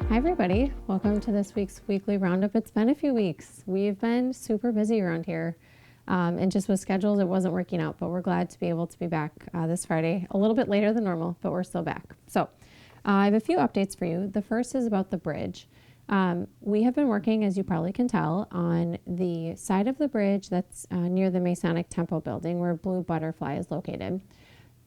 Hi everybody, welcome to this week's Weekly Roundup. It's been a few weeks. We've been super busy around here and just with schedules it wasn't working out, but we're glad to be able to be back this Friday, a little bit later than normal, but we're still back. So I have a few updates for you. The first is about the bridge. We have been working, as you probably can tell, on the side of the bridge that's near the Masonic Temple building where Blue Butterfly is located.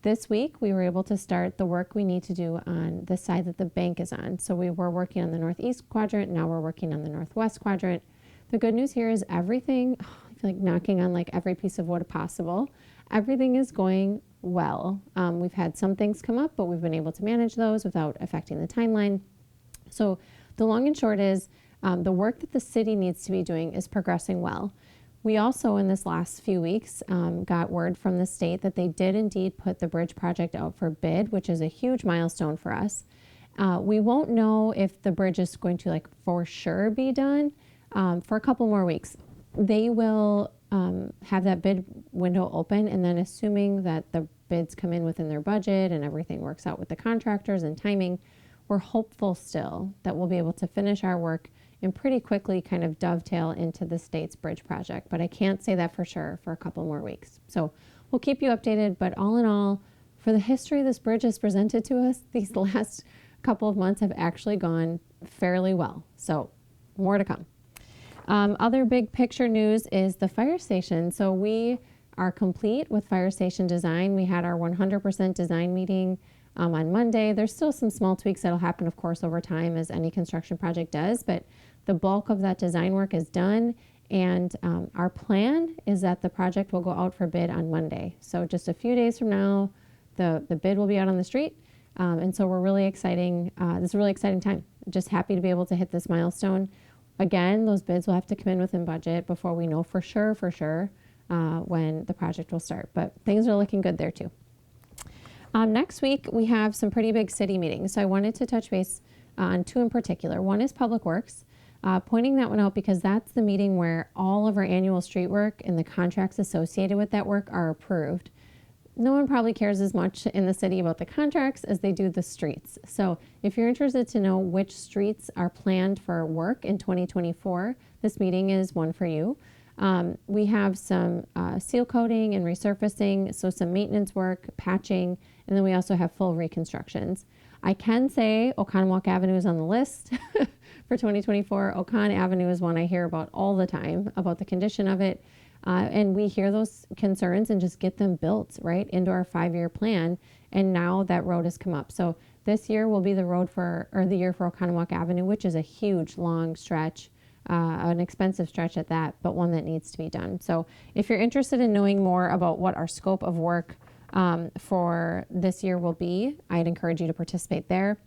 This week, we were able to start the work we need to do on the side that the bank is on. So we were working on the northeast quadrant. Now we're working on the northwest quadrant. The good news here is everything, I feel like knocking on like every piece of wood possible. Everything is going well. We've had some things come up, but we've been able to manage those without affecting the timeline. So the long and short is the work that the city needs to be doing is progressing well. We also, in this last few weeks, got word from the state that they did indeed put the bridge project out for bid, which is a huge milestone for us. We won't know if the bridge is going to for sure be done for a couple more weeks. They will have that bid window open, and then assuming that the bids come in within their budget and everything works out with the contractors and timing, we're hopeful still that we'll be able to finish our work and pretty quickly kind of dovetail into the state's bridge project. But I can't say that for sure for a couple more weeks. So we'll keep you updated. But all in all, for the history this bridge has presented to us, these last couple of months have actually gone fairly well. So more to come. Other big picture news is the fire station. So we are complete with fire station design. We had our 100% design meeting on Monday. There's still some small tweaks that'll happen, of course, over time as any construction project does, but the bulk of that design work is done, and our plan is that the project will go out for bid on Monday. So just a few days from now, the bid will be out on the street, and so we're really exciting. This is a really exciting time. Just happy to be able to hit this milestone. Again, those bids will have to come in within budget before we know for sure when the project will start, but things are looking good there too. Next week, we have some pretty big city meetings. So I wanted to touch base on two in particular. One is Public Works, pointing that one out because that's the meeting where all of our annual street work and the contracts associated with that work are approved. No one probably cares as much in the city about the contracts as they do the streets. So if you're interested to know which streets are planned for work in 2024, this meeting is one for you. We have some seal coating and resurfacing, so some maintenance work, patching, and then we also have full reconstructions. I can say Oconomowoc Avenue is on the list for 2024. Ocon Avenue is one I hear about all the time, about the condition of it. And we hear those concerns and just get them built right into our 5-year plan. And now that road has come up. So this year will be the year for Oconomowoc Avenue, which is a huge, long stretch. An expensive stretch at that, but one that needs to be done. So if you're interested in knowing more about what our scope of work for this year will be, I'd encourage you to participate there.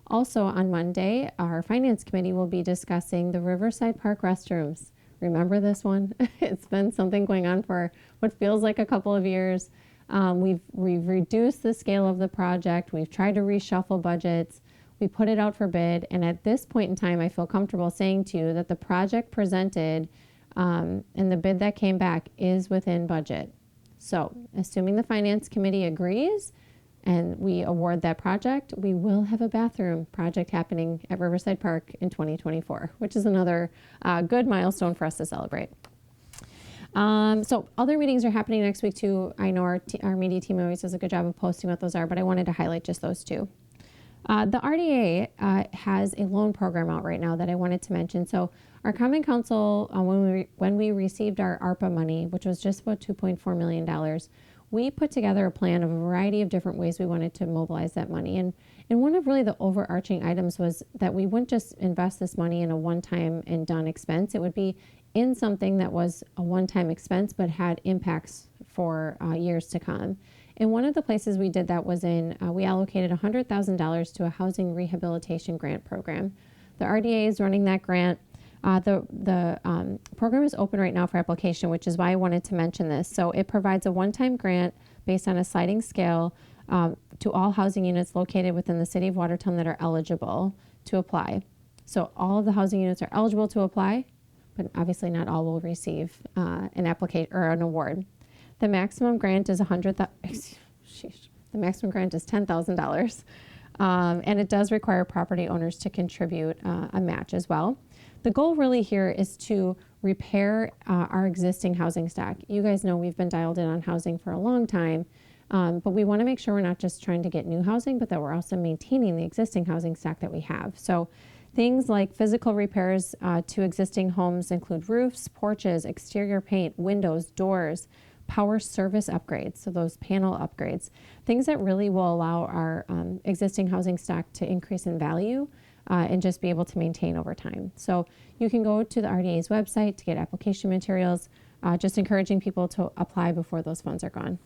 Also on Monday, our Finance Committee will be discussing the Riverside Park restrooms. Remember this one? It's been something going on for what feels like a couple of years. We've reduced the scale of the project. We've tried to reshuffle budgets. We put it out for bid, and at this point in time, I feel comfortable saying to you that the project presented and the bid that came back is within budget. So, assuming the Finance Committee agrees and we award that project, we will have a bathroom project happening at Riverside Park in 2024, which is another good milestone for us to celebrate. So other meetings are happening next week too. I know our media team always does a good job of posting what those are, but I wanted to highlight just those two. The RDA has a loan program out right now that I wanted to mention. So our Common Council, when we received our ARPA money, which was just about $2.4 million, we put together a plan of a variety of different ways we wanted to mobilize that money. And one of really the overarching items was that we wouldn't just invest this money in a one-time and done expense. It would be in something that was a one-time expense but had impacts for years to come. And one of the places we did that was we allocated $100,000 to a housing rehabilitation grant program. The RDA is running that grant. The program is open right now for application, which is why I wanted to mention this. So it provides a one-time grant based on a sliding scale to all housing units located within the city of Watertown that are eligible to apply. So all of the housing units are eligible to apply, but obviously not all will receive an application or an award. The maximum grant is $10,000. And it does require property owners to contribute a match as well. The goal really here is to repair our existing housing stock. You guys know we've been dialed in on housing for a long time, but we want to make sure we're not just trying to get new housing, but that we're also maintaining the existing housing stock that we have. So things like physical repairs to existing homes include roofs, porches, exterior paint, windows, doors, power service upgrades, so those panel upgrades, things that really will allow our existing housing stock to increase in value and just be able to maintain over time. So you can go to the RDA's website to get application materials, just encouraging people to apply before those funds are gone.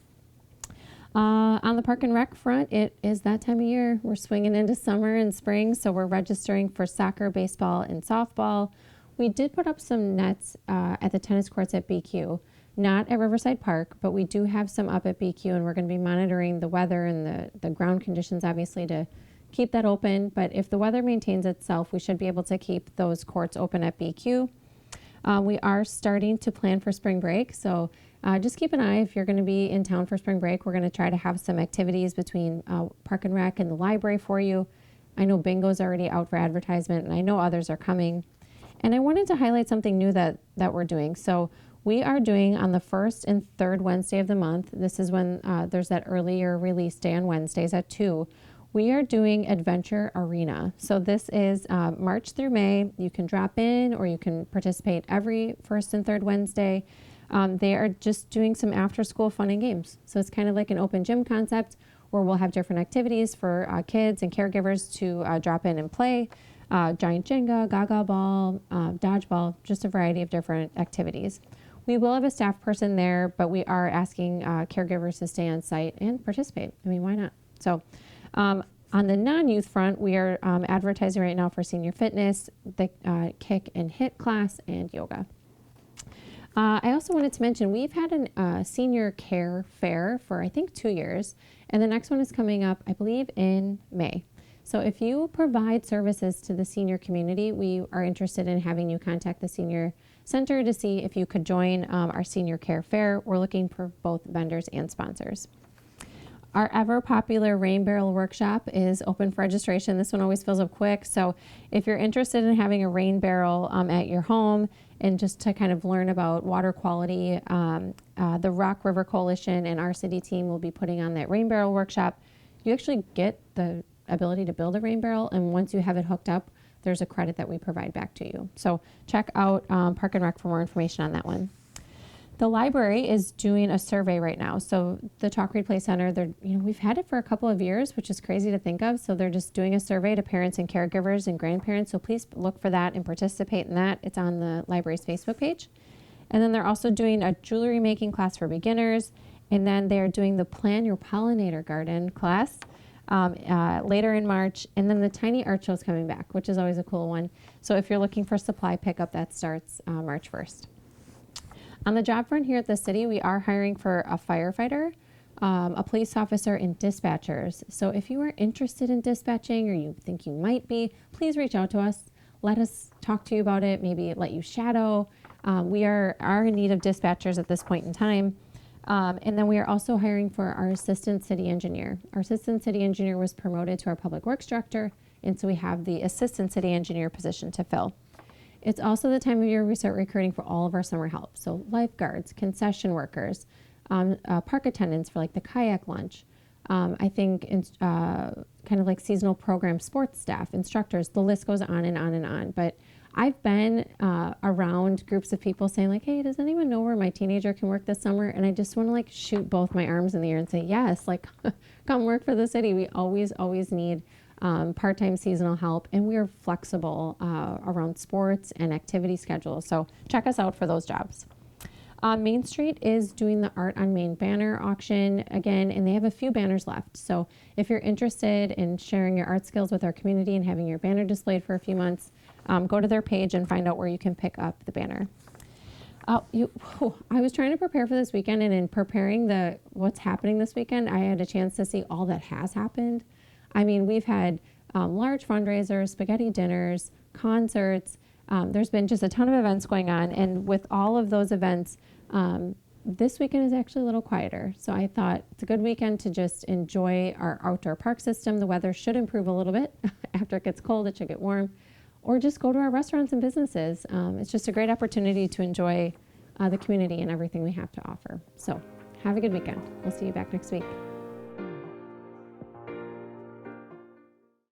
On the Park and Rec front, it is that time of year. We're swinging into summer and spring, so we're registering for soccer, baseball, and softball. We did put up some nets at the tennis courts at BQ, not at Riverside Park, but we do have some up at BQ, and we're going to be monitoring the weather and the ground conditions, obviously, to keep that open. But if the weather maintains itself, we should be able to keep those courts open at BQ. We are starting to plan for spring break, so just keep an eye if you're going to be in town for spring break. We're going to try to have some activities between Park and Rec and the library for you. I know bingo's already out for advertisement, and I know others are coming. And I wanted to highlight something new that we're doing. So we are doing on the first and third Wednesday of the month. This is when there's that earlier release day on Wednesdays at 2. We are doing Adventure Arena. So this is March through May. You can drop in or you can participate every first and third Wednesday. They are just doing some after school fun and games. So it's kind of like an open gym concept where we'll have different activities for kids and caregivers to drop in and play. Giant Jenga, Gaga Ball, Dodgeball, just a variety of different activities. We will have a staff person there, but we are asking caregivers to stay on site and participate. I mean, why not? So on the non-youth front, we are advertising right now for senior fitness, the kick and hit class, and yoga. I also wanted to mention we've had a senior care fair for I think 2 years, and the next one is coming up, I believe, in May. So if you provide services to the senior community, we are interested in having you contact the senior center to see if you could join our senior care fair. We're looking for both vendors and sponsors. Our ever popular rain barrel workshop is open for registration. This one always fills up quick. So if you're interested in having a rain barrel at your home and just to kind of learn about water quality, the Rock River Coalition and our city team will be putting on that rain barrel workshop. You actually get the ability to build a rain barrel, and once you have it hooked up, there's a credit that we provide back to you. So check out Park and Rec for more information on that one. The library is doing a survey right now. So the Talk Read Play Center, we've had it for a couple of years, which is crazy to think of. So they're just doing a survey to parents and caregivers and grandparents. So please look for that and participate in that. It's on the library's Facebook page. And then they're also doing a jewelry making class for beginners. And then they're doing the Plan Your Pollinator Garden class later in March. And then the Tiny Art Show is coming back, which is always a cool one. So if you're looking for supply pickup, that starts March 1st. On the job front here at the city, we are hiring for a firefighter, a police officer, and dispatchers. So if you are interested in dispatching or you think you might be, please reach out to us. Let us talk to you about it, maybe let you shadow. We are in need of dispatchers at this point in time. And then we are also hiring for our assistant city engineer. Our assistant city engineer was promoted to our public works director, and so we have the assistant city engineer position to fill. It's also the time of year we start recruiting for all of our summer help. So lifeguards, concession workers, park attendants for like the kayak lunch. I think kind of like seasonal program sports staff, instructors, the list goes on and on and on. But I've been around groups of people saying like, hey, does anyone know where my teenager can work this summer? And I just want to like shoot both my arms in the air and say, yes, like come work for the city. We always need part-time seasonal help, and we are flexible around sports and activity schedules. So check us out for those jobs. Main Street is doing the Art on Main banner auction again, and they have a few banners left. So if you're interested in sharing your art skills with our community and having your banner displayed for a few months, go to their page and find out where you can pick up the banner. I was trying to prepare for this weekend, and in preparing what's happening this weekend, I had a chance to see all that has happened. I mean, we've had large fundraisers, spaghetti dinners, concerts. There's been just a ton of events going on. And with all of those events, this weekend is actually a little quieter. So I thought it's a good weekend to just enjoy our outdoor park system. The weather should improve a little bit. After it gets cold, it should get warm. Or just go to our restaurants and businesses. It's just a great opportunity to enjoy the community and everything we have to offer. So have a good weekend. We'll see you back next week.